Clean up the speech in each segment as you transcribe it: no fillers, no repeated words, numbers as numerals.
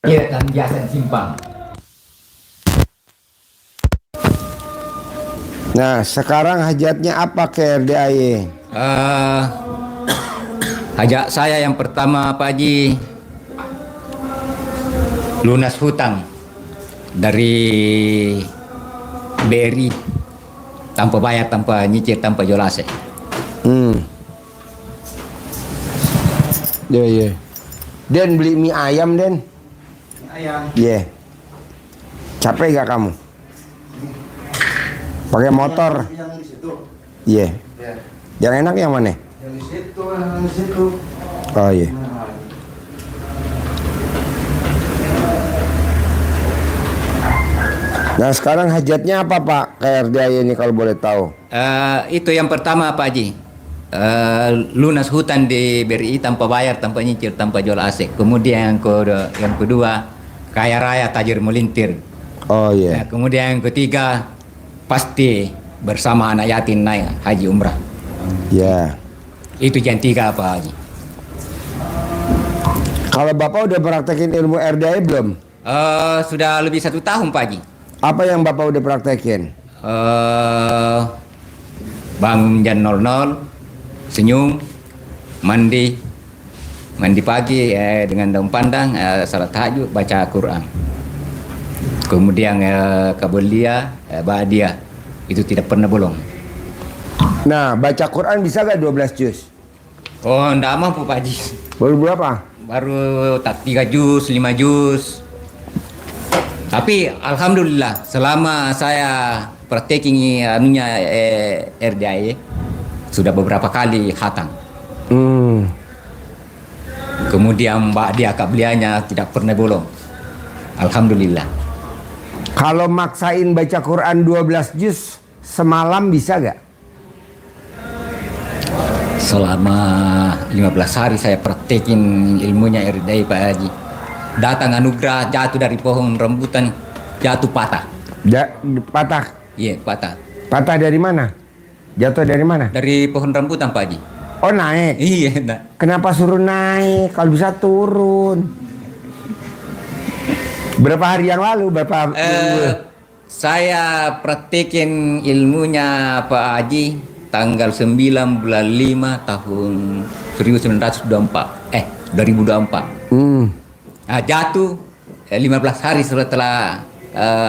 Iya, dan biasa simpang. Nah, sekarang hajatnya apa ke RDAY? Hajat saya yang pertama Pak Haji, lunas hutang dari BRI tanpa bayar, tanpa nyicil, tanpa jual aset. Ya, ya. Den beli mie ayam, Den. Ayam. Iya. Capek gak kamu? Pakai motor. Yang di situ. Iya. Ya. Yang enak yang mana? Yang di situ, yang di situ. Oh iya. Nah, Nah, sekarang hajatnya apa, Pak? Ke RDAY ini kalau boleh tahu. Itu yang pertama Pak Haji. Lunas hutan di BRI tanpa bayar, tanpa nyicil, tanpa jual aset. Kemudian yang kedua, kaya raya tajir melintir. Oh iya. Nah, kemudian yang ketiga, pasti bersama anak yatim naik haji umrah. Ya. Itu yang tiga Pak Haji. Kalau Bapak udah praktekin ilmu RDAY belum? Sudah lebih 1 tahun Pak Haji. Apa yang Bapak udah praktekin? Bangun jam 00, senyum, mandi pagi dengan daun pandang, salat tahajud, baca Quran. Kemudian kabulia, ba'diyah, itu tidak pernah bolong. Nah, baca Quran bisa gak 12 juz? Oh, enggak mampu Pak Haji. Baru berapa? Baru tak 3 juz, 5 juz. Tapi alhamdulillah selama saya praktekin RDAY sudah beberapa kali khatam. Kemudian Mbak dia kablianya tidak pernah bolong. Alhamdulillah. Kalau maksain baca Quran 12 juz semalam bisa gak? Selama 15 hari saya praktekin ilmunya RDAY Pak Haji. Datang anugerah, jatuh dari pohon rambutan, jatuh patah. Patah? Iya, patah. Patah dari mana? Jatuh dari mana? Dari pohon rambutan Pak Haji. Oh, naik? Iya, nah. Kenapa suruh naik? Kalau bisa turun. Berapa hari yang lalu? Saya praktekin ilmunya Pak Haji tanggal 9 bulan 5 tahun 2024. Jatuh 15 hari setelah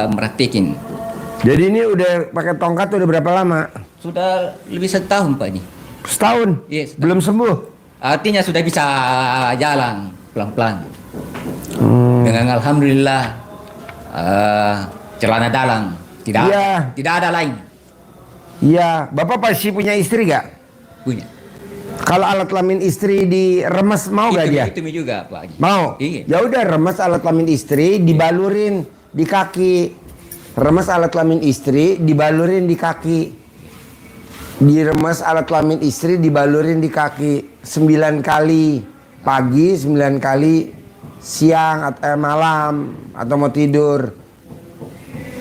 meraktekin. Jadi ini udah pakai tongkat udah berapa lama? Sudah lebih 1 tahun Pak Haji. Setahun? Yes. Belum sembuh? Artinya sudah bisa jalan pelan-pelan. Dengan alhamdulillah celana dalam tidak ada lain. Iya, Bapak pasti punya istri gak? Punya. Kalau alat kelamin istri diremes mau gak dia? Itu juga Pak Haji. Mau? Iya. Ya udah remes alat kelamin istri dibalurin di kaki. Remes alat kelamin istri dibalurin di kaki. Diremes alat kelamin istri dibalurin di kaki 9 kali pagi, 9 kali siang atau malam atau mau tidur.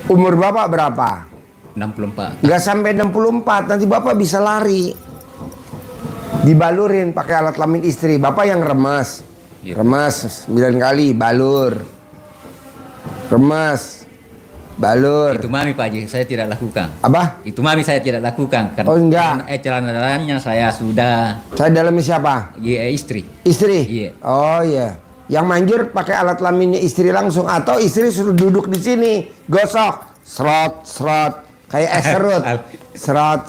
Umur Bapak berapa? 64. Nggak sampai 64, nanti Bapak bisa lari. Dibalurin pakai alat kelamin istri. Bapak yang remes. Iya. Remes 9 kali, balur. Remes, balur. Itu mami Pak Haji, saya tidak lakukan. Apa? Itu mami saya tidak lakukan. Karena Oh, enggak. celana dalamnya saya sudah Saya dalamnya siapa? istri. Istri? Iya. Oh iya. Yang manjur pakai alat kelaminnya istri langsung. Atau istri suruh duduk di sini. Gosok. Serot. Kayak es serut.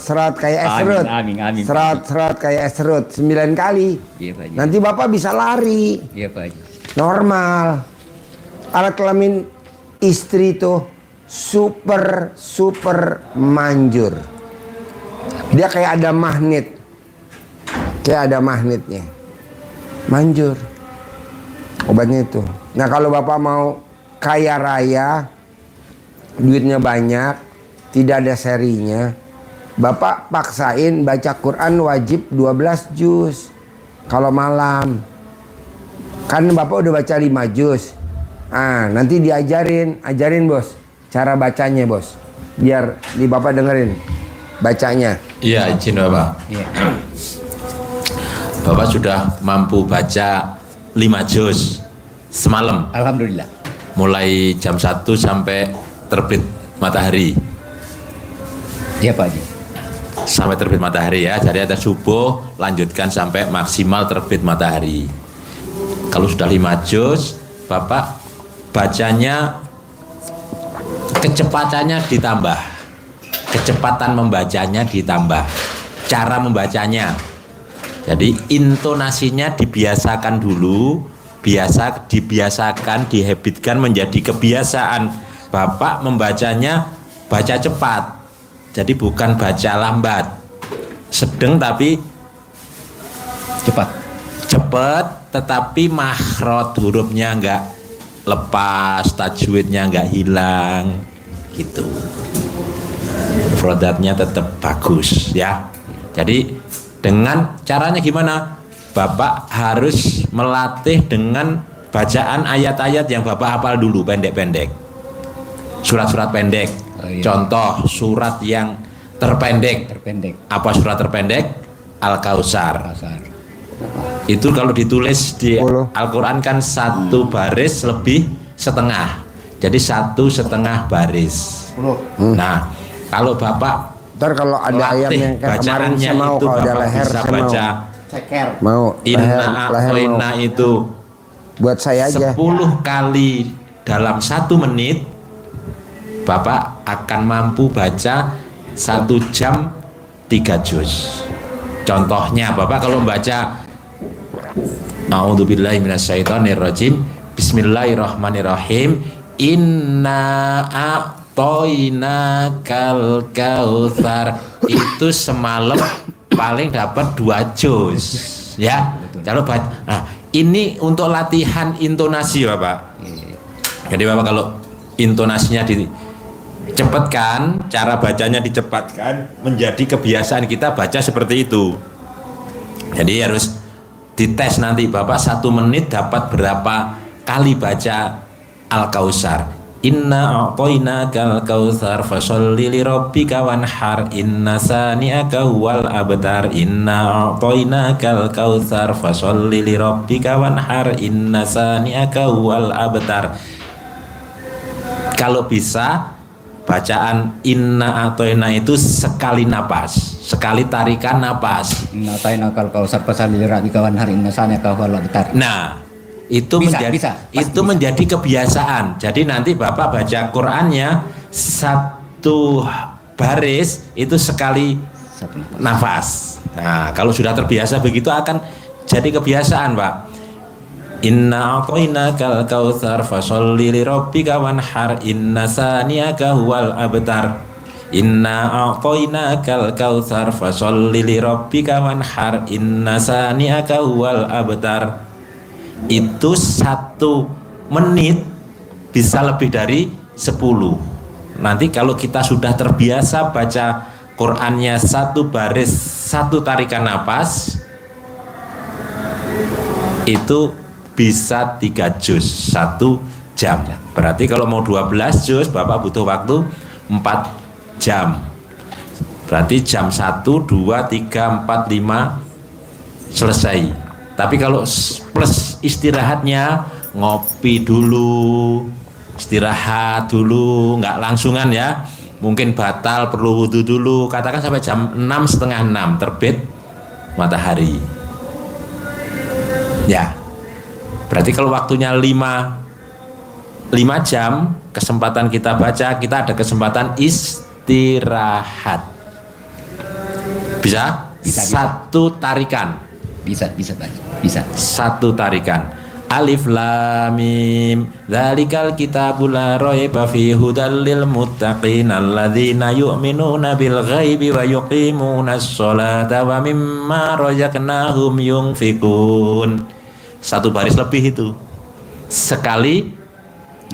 Serot kayak es serut. Amin. Serot kayak es serut 9 kali. Iya Pak Haji. Nanti Bapak bisa lari. Iya Pak Haji. Normal. Alat kelamin istri tuh super manjur. Dia kayak ada magnet. Kayak ada magnetnya. Manjur. Obatnya itu. Nah, kalau Bapak mau kaya raya, duitnya banyak, tidak ada serinya, Bapak paksain baca Quran wajib 12 juz kalau malam. Kan Bapak udah baca 5 juz. Nanti ajarin bos cara bacanya bos. Biar di Bapak dengerin bacanya. Iya, izin Bapak. Iya. Bapak sudah mampu baca 5 juz. Semalam, Alhamdulillah. mulai jam 1 sampai terbit matahari. Iya Pak Haji. Sampai terbit matahari ya. Jadi ada subuh, lanjutkan sampai maksimal terbit matahari. Kalau sudah 5 juz, Bapak bacanya kecepatannya ditambah. Kecepatan membacanya ditambah. Cara membacanya. Jadi intonasinya dibiasakan dulu, dibiasakan, dihabitkan menjadi kebiasaan. Bapak membacanya baca cepat. Jadi bukan baca lambat. Sedang tapi cepat, tetapi makhraj hurufnya enggak lepas, tajwidnya enggak hilang gitu. Mufradatnya tetap bagus ya. Jadi dengan caranya gimana? Bapak harus melatih dengan bacaan ayat-ayat yang Bapak hafal dulu pendek-pendek. Surat-surat pendek. Oh, iya. Contoh surat yang terpendek. Apa surat terpendek? Al-Kautsar. Itu kalau ditulis di Al-Quran kan 1 baris lebih setengah. Jadi 1,5 baris. Nah, kalau Bapak Ntar kalau ada ayam yang kayak kemarin bacaannya saya mau, itu kalau ada Bapak leher bisa saya baca mau. Inna Leher mau. a'toina itu Buat saya aja. 10 kali dalam 1 menit, Bapak akan mampu baca 1 jam 3 juz. Contohnya Bapak kalau membaca A'udzubillahi minasyaitonirrajim, Bismillahirrahmanirrahim, Inna a'toina kal kautsar, itu semalam paling dapat 2 juz ya. Kalau nah, ini untuk latihan intonasi Bapak. Jadi Bapak kalau intonasinya dicepatkan, cara bacanya dicepatkan, menjadi kebiasaan kita baca seperti itu. Jadi harus dites nanti Bapak 1 menit dapat berapa kali baca Al-Kautsar. Inna a'toinakal kautsar fasholli lirabbika wanhar inna sani'aka huwal abtar. Inna a'toinakal kautsar fasholli lirabbika wanhar inna sani'aka huwal abtar. Kalau bisa bacaan inna a'toina itu sekali napas, sekali tarikan napas. Inna ta'ina kal kausar fasholli lirabbika wanhar inna sanaka huwal abtar. Nah, itu Pasti bisa. menjadi kebiasaan. Jadi nanti Bapak baca Qur'annya 1 baris itu sekali nafas. Nah, kalau sudah terbiasa begitu akan jadi kebiasaan, Pak. Inna a'toinakal kautsar fasholli lirabbika wanhar inna saniyaka huwal abtar. Inna a'toinakal kautsar fasholli lirabbika wanhar inna saniyaka huwal abtar. Itu 1 menit bisa lebih dari 10. Nanti kalau kita sudah terbiasa baca Qur'annya 1 baris 1 tarikan napas, itu bisa 3 juz 1 jam. Berarti kalau mau 12 juz Bapak butuh waktu 4 jam. Berarti jam 1, 2, 3, 4, 5 selesai. Tapi kalau plus istirahatnya, ngopi dulu, istirahat dulu, nggak langsungan ya. Mungkin batal, perlu wudhu dulu. Katakan sampai jam 5, setengah 6 terbit matahari. Ya, berarti kalau waktunya 5 jam, kesempatan kita baca, kita ada kesempatan istirahat. Bisa? Bisa. 1 tarikan. Bisa Pak. Bisa. 1 tarikan. Alif lam mim dzalikal kitabul la raiba fihi hudal lil muttaqin alladzina yu'minuna bil ghaibi wa yuqimunas sholata wa mimma razaqnahum yunfikun. 1 baris lebih itu. Sekali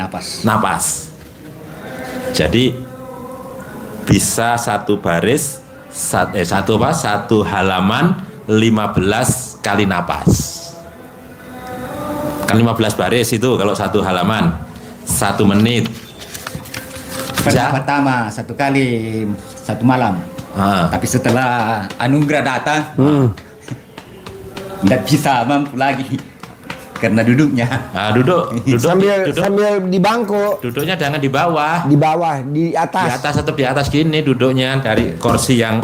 napas. Jadi bisa 1 baris 1 halaman 15 kali napas. Kan 15 baris itu kalau 1 halaman 1 menit. Bisa? Pertama 1 kali 1 malam. Tapi setelah anugerah datang, tidak bisa mampu lagi. karena duduknya. Nah, duduk sambil di bangku, duduknya jangan di bawah. di bawah, di Di atas. atas tetap di atas gini duduknya, dari kursi yang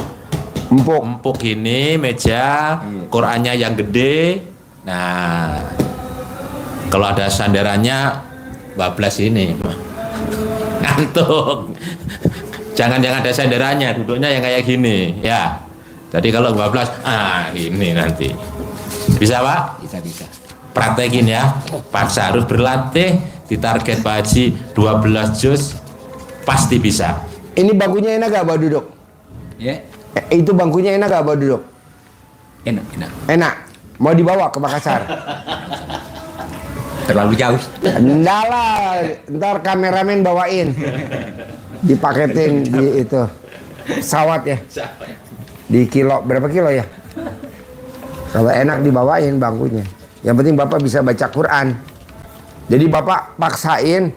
Empuk. empuk gini, meja, Qurannya yang gede. Nah, kalau ada sandarannya bablas ini, ngantuk. Jangan yang ada sandarannya, duduknya yang kayak gini, ya. Jadi kalau bablas, ini nanti. Bisa Pak? Bisa. Praktekin ya. Paksa harus berlatih, ditarget Pak Haji 12 juz, pasti bisa. Ini bangkunya enak gak buat duduk? Ya, Itu bangkunya enak gak buat duduk? enak. Enak. Mau dibawa ke Makassar? Terlalu jauh. Enggak lah, ntar kameramen bawain. Dipaketin di itu pesawat ya. Di kilo, berapa kilo ya? Kalau enak dibawain bangkunya. Yang penting Bapak bisa baca Quran. Jadi Bapak paksain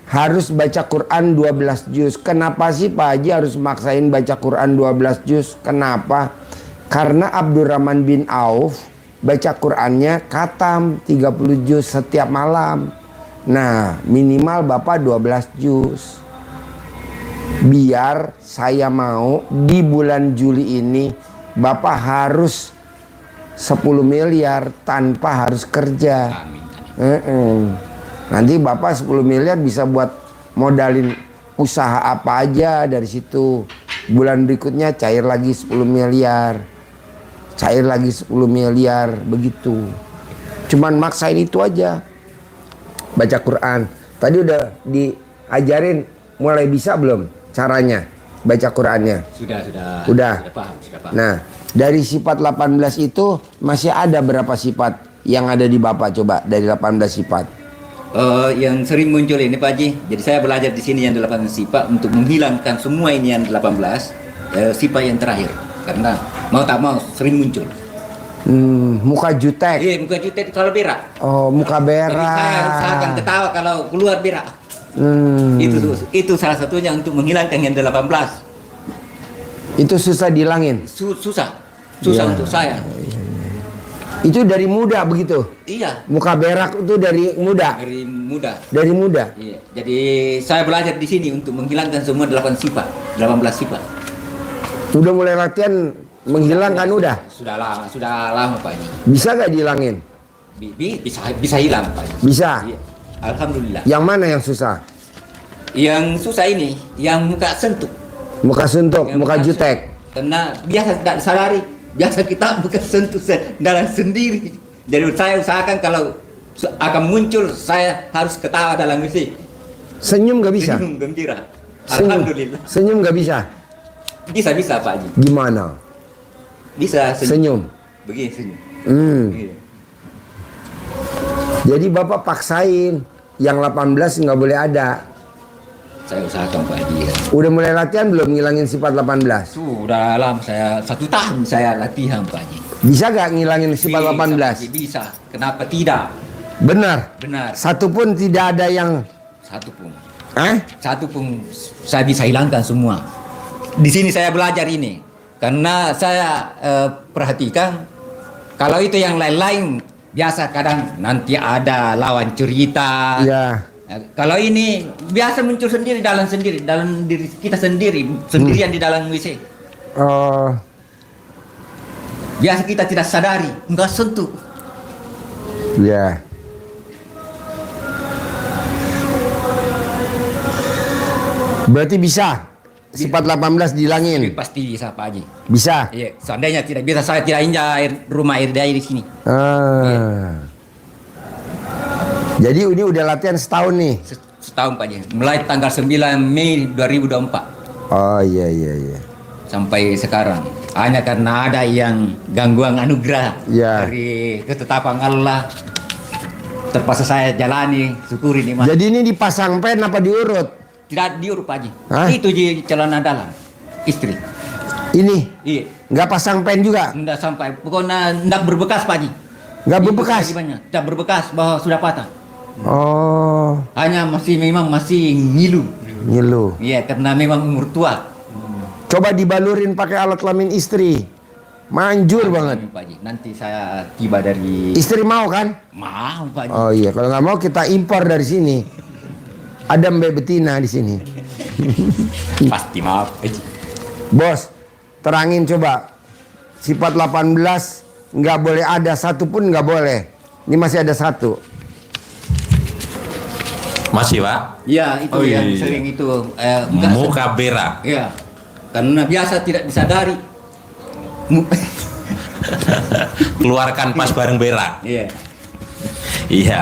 harus baca Quran 12 juz. Kenapa sih Pak Haji harus maksain baca Quran 12 juz? Kenapa? Karena Abdurrahman bin Auf baca Qurannya khatam 30 juz setiap malam. Nah, minimal Bapak 12 juz. Biar saya mau di bulan Juli ini Bapak harus 10 miliar tanpa harus kerja. Nanti Bapak 10 miliar bisa buat modalin usaha apa aja dari situ. Bulan berikutnya cair lagi 10 miliar. Cair lagi 10 miliar, begitu. Cuman maksain itu aja. Baca Quran. Tadi udah diajarin, mulai bisa belum caranya baca Qurannya? Sudah paham. Nah, dari sifat 18 itu masih ada berapa sifat yang ada di Bapak? Coba dari 18 sifat. Yang sering muncul ini Pak Haji. Jadi saya belajar di sini yang 18 sifat untuk menghilangkan semua ini yang 18 sifat yang terakhir. Karena mau tak mau sering muncul. Muka jutek. Iya, muka jutek kalau berak. Oh, muka Jadi saya berak. usahakan ketawa kalau keluar berak. Itu salah satunya untuk menghilangkan yang 18. Itu susah dihilangin. Susah Iya. untuk saya. Itu dari muda begitu. Iya, Muka berak itu dari muda. dari muda. Dari muda. Iya. Jadi saya belajar di sini untuk menghilangkan semua 18 sifat. Udah mulai latihan menghilangkan udah. Sudah lama Pak Haji. Bisa gak dihilangin? Bisa hilang Pak Haji. Bisa. Iya. Alhamdulillah. Yang mana yang susah? Yang susah ini, yang muka sentuh. Muka suntuk, Yang muka jutek. Karena biasa tidak sadari, biasa kita muka sentuh dalam sendiri. Jadi saya usahakan kalau akan muncul, saya harus ketawa dalam musik. Senyum gak bisa? Senyum gembira. Senyum. Alhamdulillah. Senyum gak bisa? Bisa Pak Haji. Gimana? Bisa Senyum. Begini senyum. Iya. Jadi Bapak paksain yang 18 nggak boleh ada. Saya usahakan Pak Haji. Ya. Udah mulai latihan belum ngilangin sifat 18? Sudah lama saya 1 tahun saya latihan Pak Haji. Bisa gak ngilangin sifat 18? Bisa. Kenapa tidak? Benar. Benar. Satu pun tidak ada yang Satu pun. Satu pun saya bisa hilangkan semua. Di sini saya belajar ini karena saya perhatikan kalau itu yang lain-lain biasa kadang nanti ada lawan cerita. Ya. Kalau ini biasa muncul sendiri dalam diri kita sendirian di dalam WC. Oh, Biasa kita tidak sadari, enggak sentuh. ya. Berarti bisa sifat 18 dihilangin. Pasti bisa Pak Haji. Bisa. Iya, seandainya tidak bisa saya tidak injak rumah air di sini. Jadi ini udah latihan setahun nih. Setahun Pak Haji. Mulai tanggal 9 Mei 2024 Oh iya. sampai sekarang. Hanya karena ada yang gangguan anugerah Ya. dari ketetapan Allah. Terpaksa saya jalani, syukuri nikmat. Jadi ini dipasang pen apa diurut? Tidak diurut Pak Haji. Hah? Itu di celana dalam istri. Ini Iya. nggak pasang pen juga? Tidak sampai. Pokoknya tidak berbekas Pak Haji. Nggak Itu berbekas? kewajibannya. Tidak berbekas bahwa sudah patah. Oh, Hanya memang masih ngilu. ngilu. Iya, karena memang umur tua. Coba dibalurin pakai alat kelamin istri. Manjur banget. Pak Haji. Nanti saya tiba dari Istri mau kan? mau Pak Haji. Oh iya, kalau nggak mau kita impor dari sini. Ada Mbak Betina di sini. Pasti mau Pak Haji. Bos, terangin coba. Sifat 18 nggak boleh ada satu pun nggak boleh. Ini masih ada satu. Masih Pak? Ya itu Oh, yang iya. sering itu enggak Mukabera. ya karena biasa tidak disadari. Keluarkan pas bareng berak. Iya. Iya,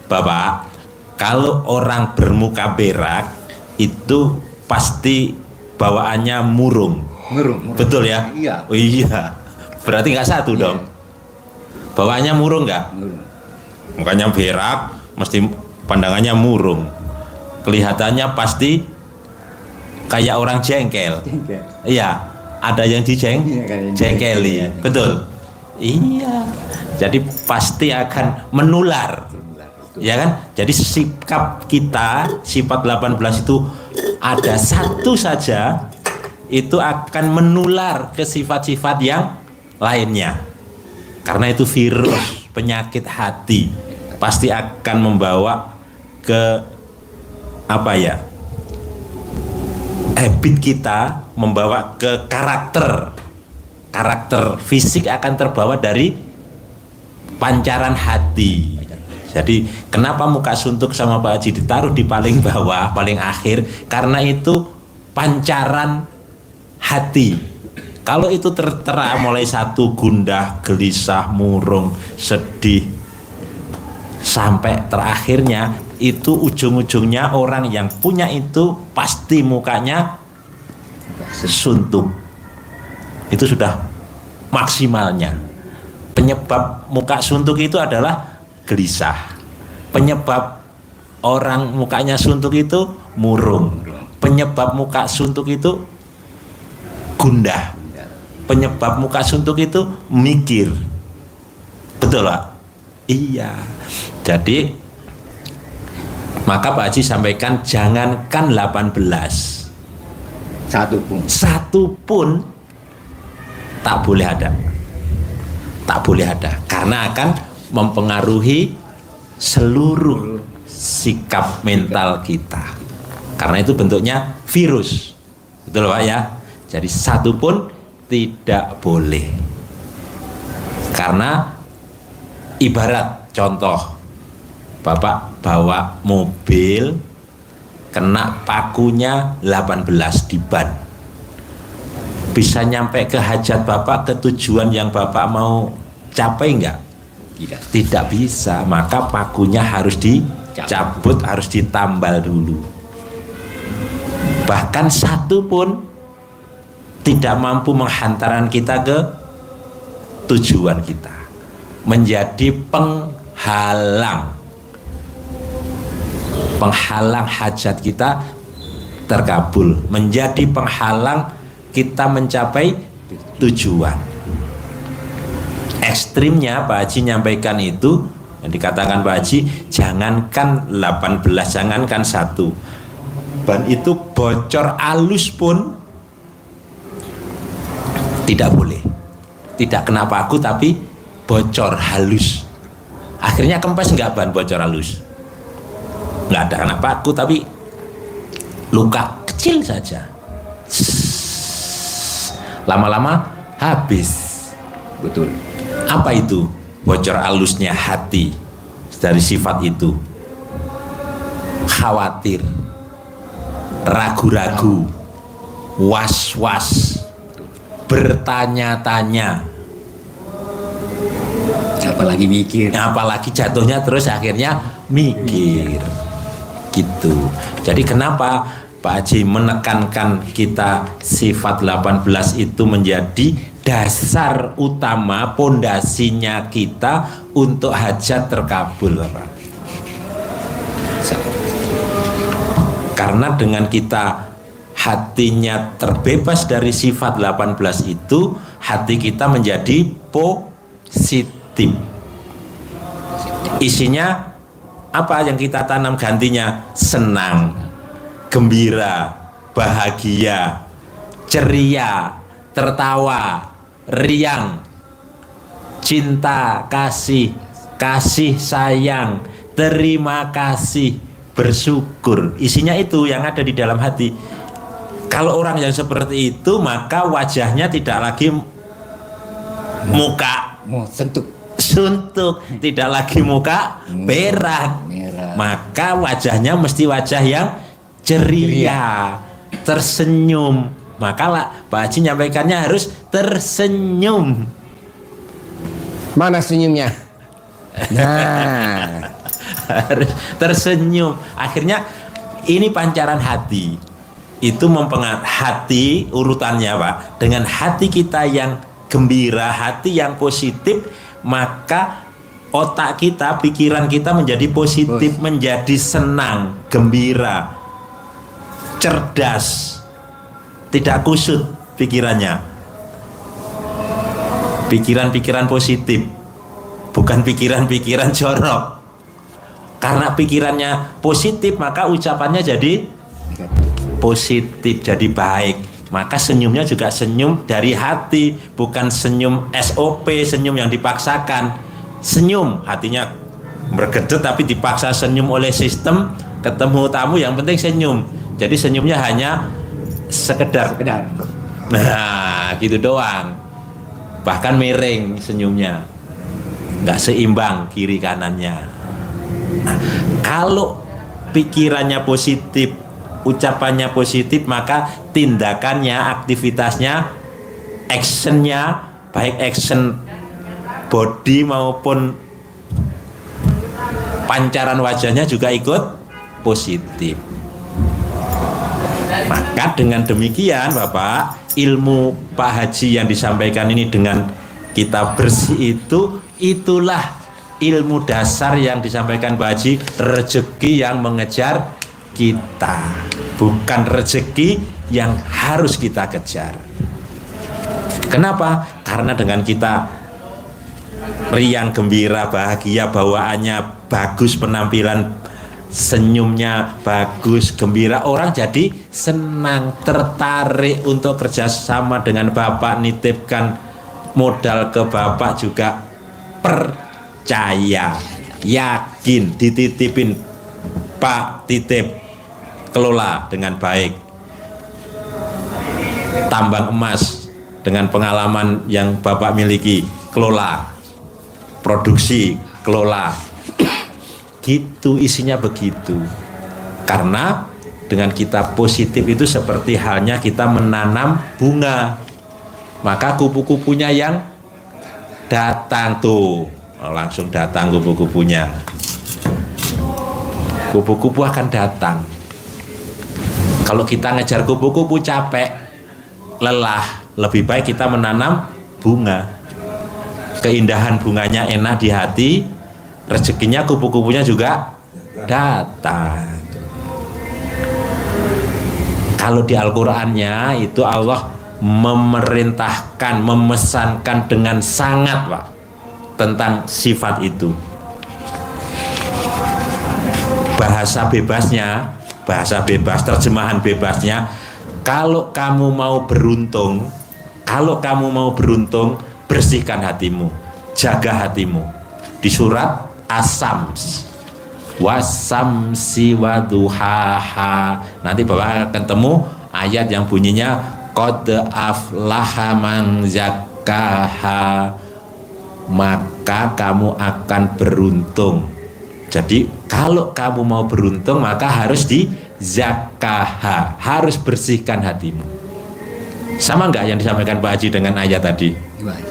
Bapak. Kalau orang bermuka berak itu pasti bawaannya murung. Murung. Betul ya? Iya. Oh iya. Berarti nggak satu dong. Bawaannya murung nggak? Murung. Makanya berak mesti pandangannya murung. Kelihatannya pasti kayak orang jengkel. Jengkel. Iya, ada yang Iya, kayak jengkeli. jengkel. Betul. Iya. Jadi pasti akan menular. Ya kan? Jadi sikap kita sifat 18 itu ada satu saja itu akan menular ke sifat-sifat yang lainnya. Karena itu virus penyakit hati pasti akan membawa ke apa ya? Habit kita membawa ke karakter. Karakter fisik akan terbawa dari pancaran hati. Jadi kenapa muka suntuk sama Pak Haji ditaruh di paling bawah, paling akhir? Karena itu pancaran hati. Kalau itu tertera mulai satu gundah, gelisah, murung, sedih, sampai terakhirnya itu ujung-ujungnya orang yang punya itu pasti mukanya suntuk. Itu sudah maksimalnya. Penyebab muka suntuk itu adalah gelisah. Penyebab orang mukanya suntuk itu murung. Penyebab muka suntuk itu gundah. Penyebab muka suntuk itu mikir. Betul Pak? Iya. Jadi maka Pak Haji sampaikan jangankan 18, satu pun tak boleh ada. Tak boleh ada karena akan mempengaruhi seluruh sikap mental kita. Karena itu bentuknya virus. Betul Pak ya? Jadi satu pun tidak boleh. Karena ibarat contoh, Bapak bawa mobil kena pakunya 18 di ban. Bisa nyampe ke hajat Bapak, ke tujuan yang Bapak mau capai enggak? Tidak bisa, maka pakunya harus dicabut, harus ditambal dulu. Bahkan satu pun tidak mampu menghantarkan kita ke tujuan kita, menjadi penghalang hajat kita terkabul, menjadi penghalang kita mencapai tujuan. Ekstrimnya Pak Haji nyampaikan itu yang dikatakan Pak Haji, jangankan 18, jangankan satu, ban itu bocor alus pun tidak boleh. Tidak kena paku tapi bocor halus. Akhirnya kempes nggak ban bocor halus? Nggak ada kena paku tapi luka kecil saja. Lama-lama habis. Betul. Apa itu? Bocor halusnya hati dari sifat itu. Khawatir, ragu-ragu, was-was, bertanya-tanya, Apalagi mikir. apalagi jatuhnya terus akhirnya mikir gitu. Jadi kenapa Pak Haji menekankan kita sifat 18 itu menjadi dasar utama, pondasinya kita untuk hajat terkabul, Pak? Karena dengan kita hatinya terbebas dari sifat 18 itu, hati kita menjadi positif. Isinya apa yang kita tanam gantinya? Senang, gembira, bahagia, ceria, tertawa, riang, cinta, kasih, kasih sayang, terima kasih, bersyukur. Isinya itu yang ada di dalam hati. Kalau orang yang seperti itu, maka wajahnya tidak lagi muka Mau sentuh suntuk, tidak lagi muka berak. merah. Maka wajahnya mesti wajah yang ceria, tersenyum. Maka lah Pak Haji nyampaikannya harus tersenyum. Mana senyumnya? Nah, Harus tersenyum. Akhirnya ini pancaran hati. Itu mempengaruhi hati urutannya Pak. Dengan hati kita yang gembira, hati yang positif, maka otak kita, pikiran kita menjadi positif, menjadi senang, gembira, cerdas, tidak kusut pikirannya. Pikiran-pikiran positif, bukan pikiran-pikiran jorok. Karena pikirannya positif, maka ucapannya jadi positif, jadi baik. Maka senyumnya juga senyum dari hati, bukan senyum SOP, senyum yang dipaksakan. Senyum, hatinya bergedut tapi dipaksa senyum oleh sistem. Ketemu tamu yang penting senyum. Jadi senyumnya hanya sekedar. Nah, gitu doang. Bahkan miring senyumnya, nggak seimbang kiri kanannya. Nah, kalau pikirannya positif, ucapannya positif, maka tindakannya, aktivitasnya, actionnya, baik action body maupun pancaran wajahnya juga ikut positif. Maka dengan demikian Bapak, ilmu Pak Haji yang disampaikan ini dengan kita bersih itulah ilmu dasar yang disampaikan Pak Haji, rezeki yang mengejar kita, bukan rezeki yang harus kita kejar. Kenapa? Karena dengan kita riang, gembira, bahagia, bawaannya bagus, penampilan senyumnya bagus, gembira, orang jadi senang, tertarik untuk kerjasama dengan Bapak, nitipkan modal ke Bapak juga percaya, yakin, dititipin Pak, titip, kelola dengan baik. Tambang emas dengan pengalaman yang Bapak miliki, kelola. Produksi, kelola. Gitu, isinya begitu. Karena dengan kita positif itu seperti halnya kita menanam bunga. Maka kupu-kupunya yang datang tuh, langsung datang kupu-kupunya. Kupu-kupu akan datang. Kalau kita ngejar kupu-kupu capek, lelah, lebih baik kita menanam bunga. Keindahan bunganya enak di hati, rezekinya kupu-kupunya juga datang. Kalau di Al-Qur'annya itu Allah memerintahkan, memesankan dengan sangat Pak tentang sifat itu. Bahasa bebasnya, bahasa bebas, terjemahan bebasnya, kalau kamu mau beruntung, bersihkan hatimu, jaga hatimu. Di surat As-Sams, wasamsi waduhaha, nanti Bapak akan temu ayat yang bunyinya qad aflaha man zakkaha, maka kamu akan beruntung. Jadi kalau kamu mau beruntung maka harus di zakaha, harus bersihkan hatimu. Sama enggak yang disampaikan Pak Haji dengan ayat tadi?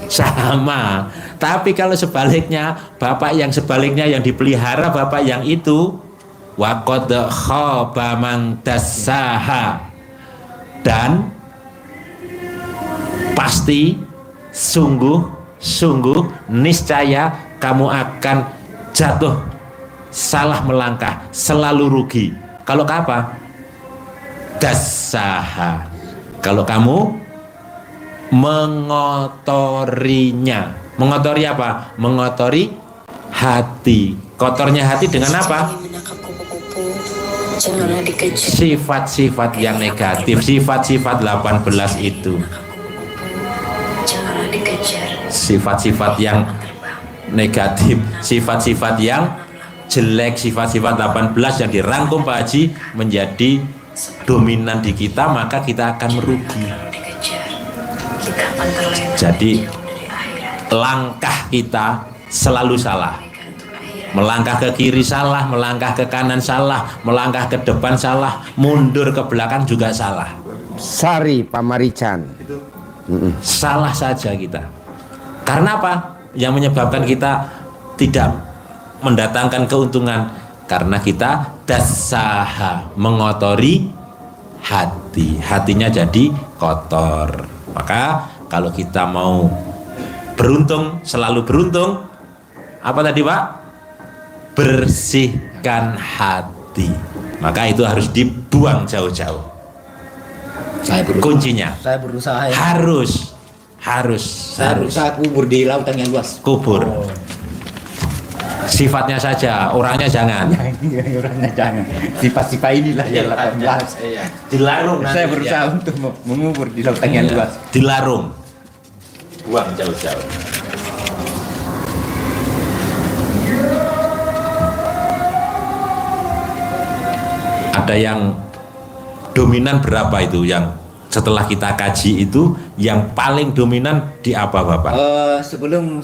Sama. Tapi kalau sebaliknya, Bapak yang sebaliknya yang dipelihara, Bapak yang itu wa qad khaba man dassaha, dan pasti sungguh niscaya kamu akan jatuh, salah melangkah, selalu rugi. Kalau apa? Dassaha. Kalau kamu mengotorinya. Mengotori apa? Mengotori hati. Kotornya hati dengan apa? Sifat-sifat yang negatif, sifat-sifat 18 itu. sifat-sifat yang negatif, sifat-sifat yang jelek, sifat-sifat 18 yang dirangkum Pak Haji menjadi dominan di kita, maka kita akan merugi. Jadi langkah kita selalu salah. Melangkah ke kiri salah, melangkah ke kanan salah, melangkah ke depan salah, mundur ke belakang juga salah. Sari Pak Marican. Salah saja kita. Karena apa? Yang menyebabkan kita tidak mendatangkan keuntungan karena kita dasaha, mengotori hati. Hatinya jadi kotor. Maka kalau kita mau beruntung, selalu beruntung, apa tadi Pak? Bersihkan hati. Maka itu harus dibuang jauh-jauh. Kuncinya Saya berusaha ya. harus Saya berusaha kubur di lautan yang luas. kubur. Sifatnya saja, orangnya jangan. Orangnya jangan. Sifat-sifat inilah yang 18. Dilarung. Saya berusaha untuk mengubur di lautan yang luas. Dilarung. Buang jauh-jauh. Ada yang dominan berapa itu yang setelah kita kaji itu yang paling dominan di apa Bapak? Sebelum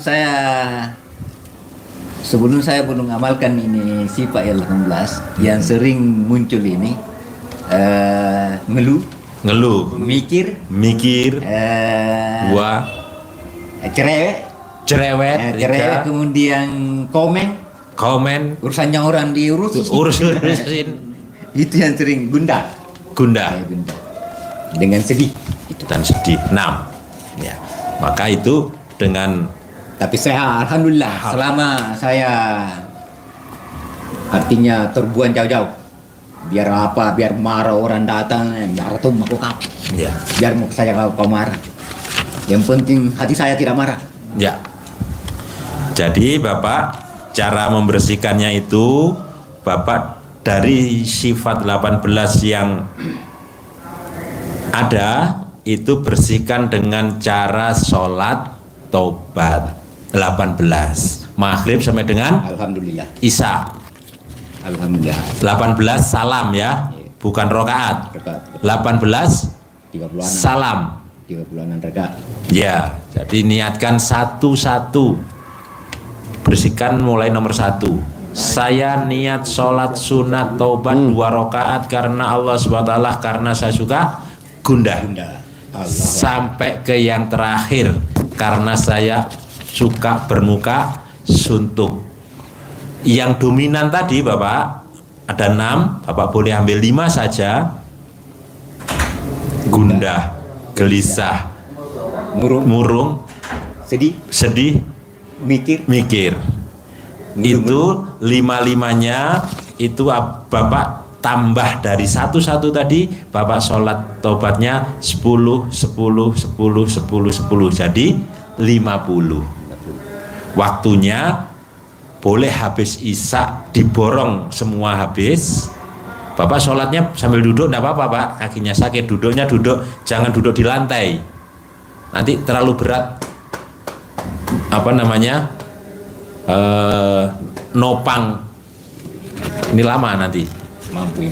saya belum amalkan ini sifat yang 18 yang sering muncul ini ngeluh, mikir, dua, cerewet, tiga, kemudian komen, urusannya orang urusin itu yang sering gundah. Saya gundah dengan sedih dan sedih. 6 ya. Maka itu dengan tapi saya alhamdulillah selama saya artinya terbuang jauh-jauh biar marah orang datang biar tuh aku kau ya. biar mau saya kau marah, yang penting hati saya tidak marah Ya. Jadi Bapak cara membersihkannya itu Bapak dari sifat 18 yang ada itu bersihkan dengan cara sholat taubat 18 maghrib sampai dengan alhamdulillah. isya. Alhamdulillah. 18 salam ya, bukan rokaat. 18 30-an. salam. 30-an rakaat. Ya, jadi niatkan satu-satu. Bersihkan mulai nomor 1. Saya niat sholat sunat taubat 2 rakaat karena Allah SWT, karena saya suka gundah. Sampai ke yang terakhir karena saya suka bermuka suntuk. Yang dominan tadi Bapak ada 6, Bapak boleh ambil 5 saja. Gundah, gelisah, murung, sedih, mikir. Itu 5-5-nya itu Bapak tambah dari 1 tadi, Bapak sholat taubatnya 10 jadi 50. Waktunya boleh habis isya diborong semua habis. Bapak sholatnya sambil duduk enggak apa-apa Pak, kakinya sakit, duduk, jangan duduk di lantai. Nanti terlalu berat nopang. Ini lama nanti. Mampu.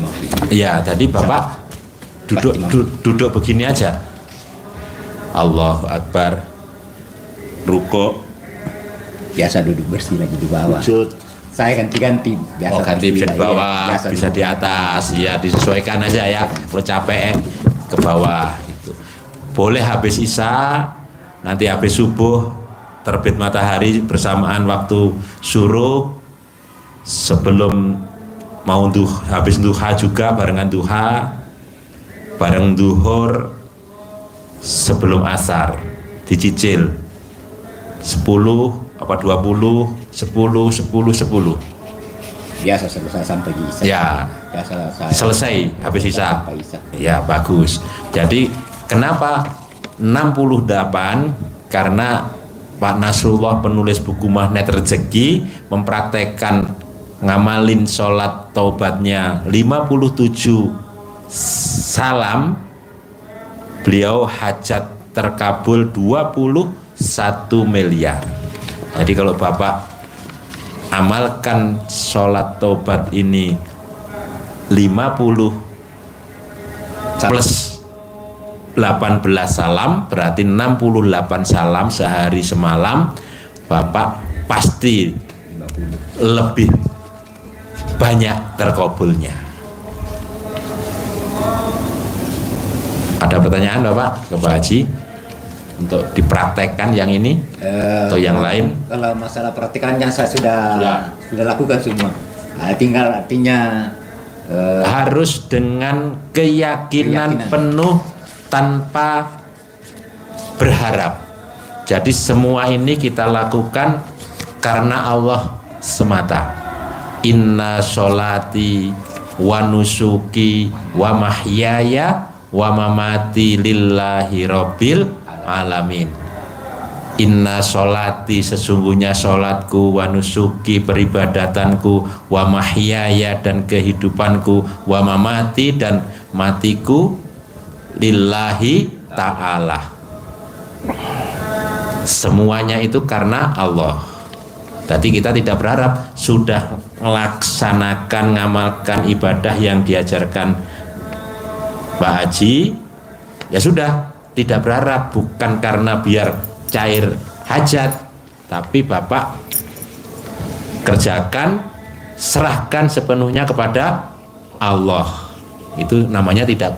Iya, jadi Bapak duduk begini aja. Allahu Akbar. Rukuk. Biasa duduk bersih lagi di bawah. Sujud. Saya ganti-ganti. Biasa Ganti bisa di bawah, biasa bisa di atas. Ya, disesuaikan aja ya. Kalau capek ke bawah itu. Boleh habis isya, nanti habis subuh, terbit matahari bersamaan waktu syuruk, sebelum mau habis duha juga barengan duha, bareng duhur, sebelum asar dicicil 10 apa 20, 10. Biasa selesai sampai isya. Ya, Biasa selesai habis isya. sampai isya. Ya, bagus. Jadi kenapa 68? Karena Pak Nasrullah penulis buku Magnet Rezeki mempraktekkan ngamalin sholat taubatnya 57 salam, beliau hajat terkabul 20 1 miliar. Jadi kalau Bapak amalkan sholat tobat ini 50 plus 18 salam, berarti 68 salam sehari semalam, Bapak pasti lebih banyak terkabulnya. Ada pertanyaan Bapak ke Pak Haji untuk dipraktekkan yang ini atau yang lain? Kalau masalah praktikannya saya sudah lakukan semua. Nah, tinggal artinya harus dengan keyakinan penuh tanpa berharap. Jadi semua ini kita lakukan karena Allah semata. Inna sholati wa nusuki wa mahyaya wa mamati lillahi rabbil alamin. Inna sholati, sesungguhnya sholatku, wa nusuki, peribadatanku, wa mahyaya, dan kehidupanku, wa mamati, dan matiku, lillahi ta'ala. Semuanya itu karena Allah. Jadi kita tidak berharap, sudah melaksanakan, ngamalkan ibadah yang diajarkan Pak Haji, ya sudah, tidak berharap, bukan karena biar cair hajat, tapi Bapak kerjakan, serahkan sepenuhnya kepada Allah. Itu namanya tidak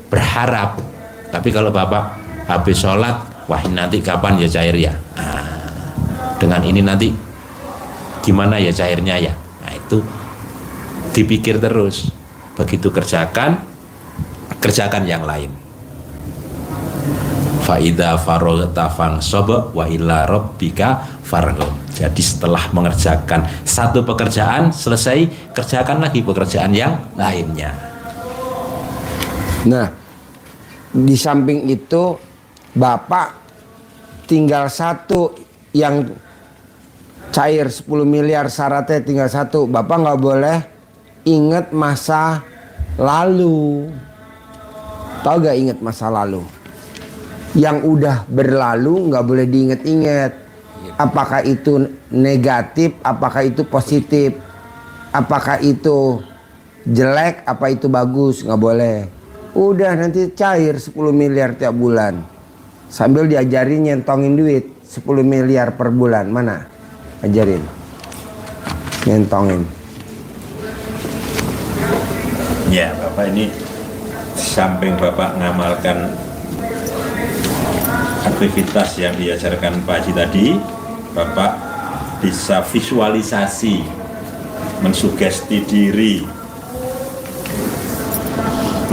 berharap. Tapi kalau Bapak habis sholat, wah nanti kapan ya cair ya, dengan ini nanti gimana ya cairnya ya, nah itu dipikir terus. Begitu kerjakan yang lain. Fa'idha farogta fangsob wa ila rabbika farghab. Jadi setelah mengerjakan satu pekerjaan selesai, kerjakan lagi pekerjaan yang lainnya. Nah, di samping itu Bapak tinggal satu yang cair 10 miliar, syaratnya tinggal satu. Bapak nggak boleh ingat masa lalu. Tahu gak ingat masa lalu? Yang udah berlalu nggak boleh diinget-inget. Apakah itu negatif, apakah itu positif, apakah itu jelek, apa itu bagus, nggak boleh. Udah nanti cair 10 miliar tiap bulan. Sambil diajarin nyentongin duit 10 miliar per bulan. Mana? Ajarin. Nyentongin. Ya Bapak, ini samping Bapak ngamalkan aktivitas yang diajarkan Pak Haji tadi, Bapak bisa visualisasi, mensugesti diri,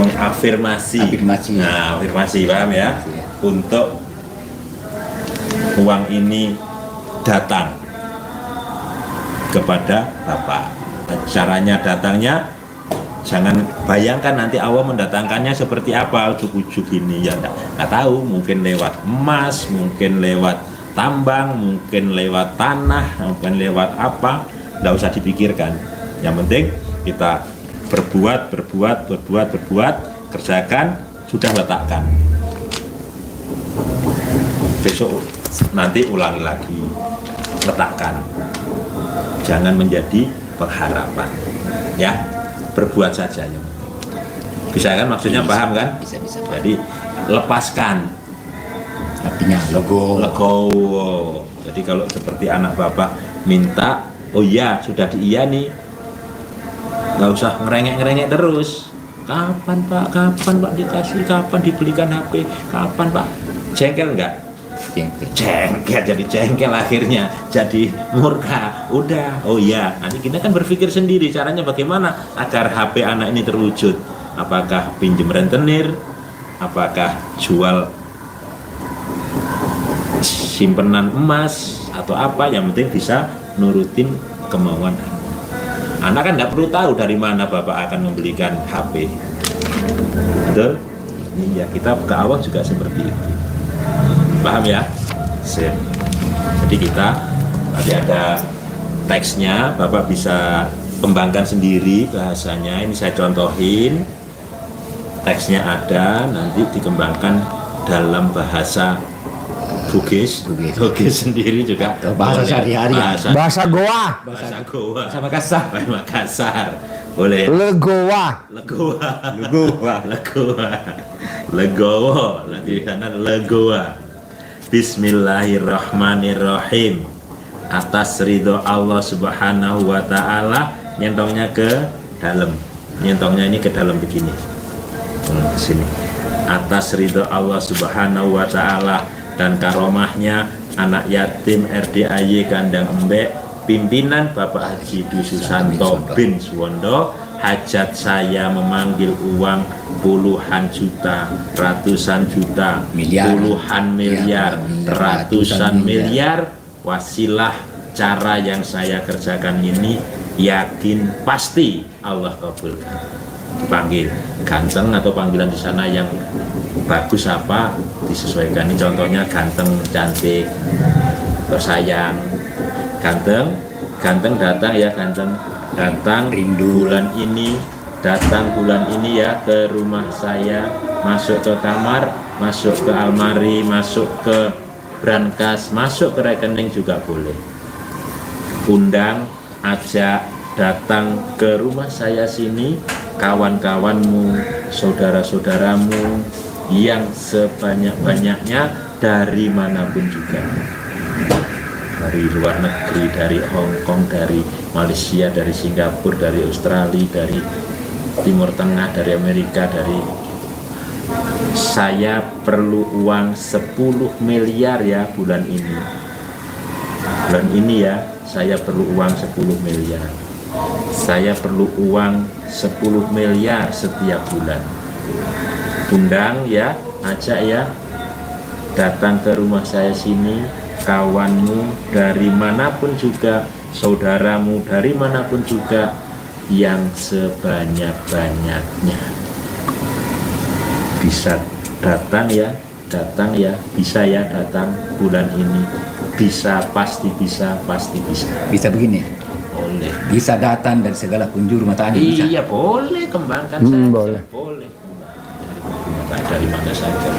mengafirmasi. Nah, afirmasi, paham ya? Untuk uang ini datang kepada Bapak. Caranya datangnya, jangan bayangkan nanti Allah mendatangkannya seperti apa, ujuk-ujuk ini, ya nggak tahu, mungkin lewat emas, mungkin lewat tambang, mungkin lewat tanah, mungkin lewat apa, nggak usah dipikirkan. Yang penting kita berbuat, kerjakan, sudah letakkan. Besok nanti ulangi lagi, letakkan. Jangan menjadi pengharapan, ya. Berbuat saja ya. Bisa kan, maksudnya bisa, paham kan? Bisa. Jadi lepaskan, Artinya legowo. Jadi kalau seperti anak Bapak minta, oh iya sudah nih, nggak usah ngerengek terus. Kapan Pak dikasih, kapan dibelikan HP, kapan Pak? Jengkel nggak? Jengkel, jadi jengkel akhirnya, jadi murka. Udah, oh iya, nanti kita kan berpikir sendiri caranya bagaimana agar HP anak ini terwujud. Apakah pinjem rentenir, apakah jual simpenan emas atau apa, yang penting bisa nurutin kemauan anak. Anak kan nggak perlu tahu dari mana Bapak akan membelikan HP. Betul? Iya, kita ke awal juga seperti itu. Paham ya? Sip. Jadi kita nanti ada teksnya, Bapak bisa kembangkan sendiri bahasanya. Ini saya contohin, teksnya ada, nanti dikembangkan dalam bahasa Bugis. Bugis sendiri juga Bahasa boleh. sehari-hari. Bahasa Goa. Bahasa Goa. Sama Makassar. Bahasa Makassar. Boleh. Legoa. Legoa. Legoa. Legoa. Legowo. Lagi sana Legoa. Bismillahirrahmanirrahim. Atas ridho Allah Subhanahu wa taala, nyentongnya ke dalam. Nyentongnya ini ke dalam begini. Sini. Atas ridho Allah Subhanahu wa taala dan karomahnya anak yatim RDAY Kandang Embek, pimpinan Bapak Haji Dwi Susanto bin Suwondo, hajat saya memanggil uang puluhan juta, ratusan juta, Miliar. puluhan miliar, ratusan miliar. Wasilah cara yang saya kerjakan ini, yakin pasti Allah kabulkan. Dipanggil ganteng atau panggilan di sana yang bagus apa disesuaikan. Ini contohnya ganteng, cantik, bersayang. Ganteng datang ya, datang Rindu. bulan ini, datang bulan ini ya ke rumah saya, masuk ke kamar, masuk ke almari, masuk ke brankas, masuk ke rekening juga boleh. Undang, ajak, datang ke rumah saya sini, kawan-kawanmu, saudara-saudaramu yang sebanyak-banyaknya dari manapun juga, dari luar negeri, dari Hong Kong, dari Malaysia, dari Singapura, dari Australia, dari Timur Tengah, dari Amerika, dari saya perlu uang 10 miliar ya bulan ini. Bulan ini ya, saya perlu uang 10 miliar. Saya perlu uang 10 miliar setiap bulan. Undang ya, ajak ya, datang ke rumah saya sini, kawanmu dari manapun juga, saudaramu dari manapun juga, yang sebanyak-banyaknya. Bisa datang ya, bisa ya datang bulan ini. Bisa, pasti bisa, pasti bisa. Bisa begini. Boleh. Bisa datang dari segala penjuru mata angin. Bisa. Iya boleh, kembangkan saja. Boleh. Boleh. Dari mana saja,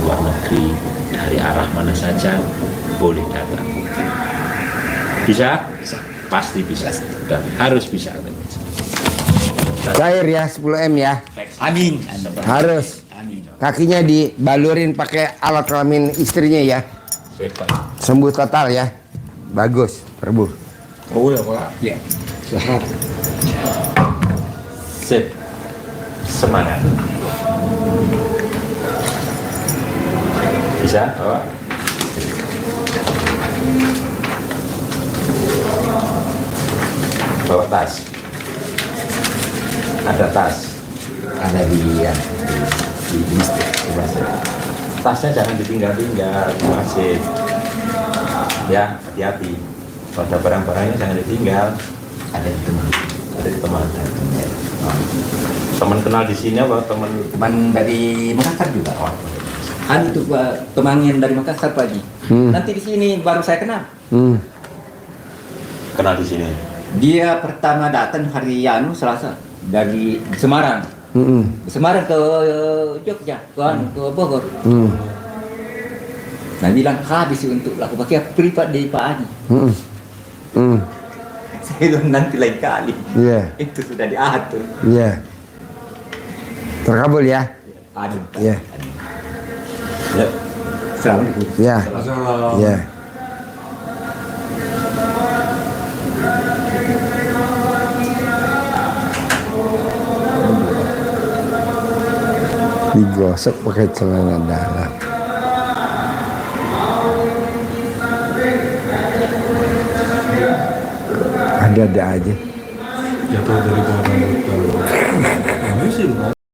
luar negeri, dari arah mana saja, boleh datang. Bisa? Bisa. Pasti bisa. Dan harus bisa. Cair ya 10M ya. Amin. Harus. Amin. Kakinya dibalurin pakai alat kelamin istrinya ya. Sembuh total ya. Bagus, Prabu. Oh ya Pak. Ya. Sehat. Sip. Semangat. Bisa, Pak? Bawa tas. Ada tas. Ada di ya, di masjid. Di masjid. Tasnya jangan ditinggal-tinggal di masjid. Ya, hati-hati. Pada barang-barangnya jangan ditinggal. Ada di teman. Ada di teman. Teman kenal di sini apa teman? Teman dari Makassar juga. Kan itu Pak, teman yang dari Makassar Pak Haji. Nanti di sini baru saya kenal. Kenal di sini. Dia pertama datang hari Selasa dari Semarang. Semarang ke Jogja, ke Bogor. Nah bilang habis untuk laku pakai privat di Pak Haji. Saya bilang nanti lain kali. Iya. Itu sudah diatur. Iya. Terkabul ya. Aduh. Iya. Ya. Assalamualaikum. Iya. Iya. Digosok pakai celana dalam. Ada aja. Jatuh dari bawah motor. Ini sih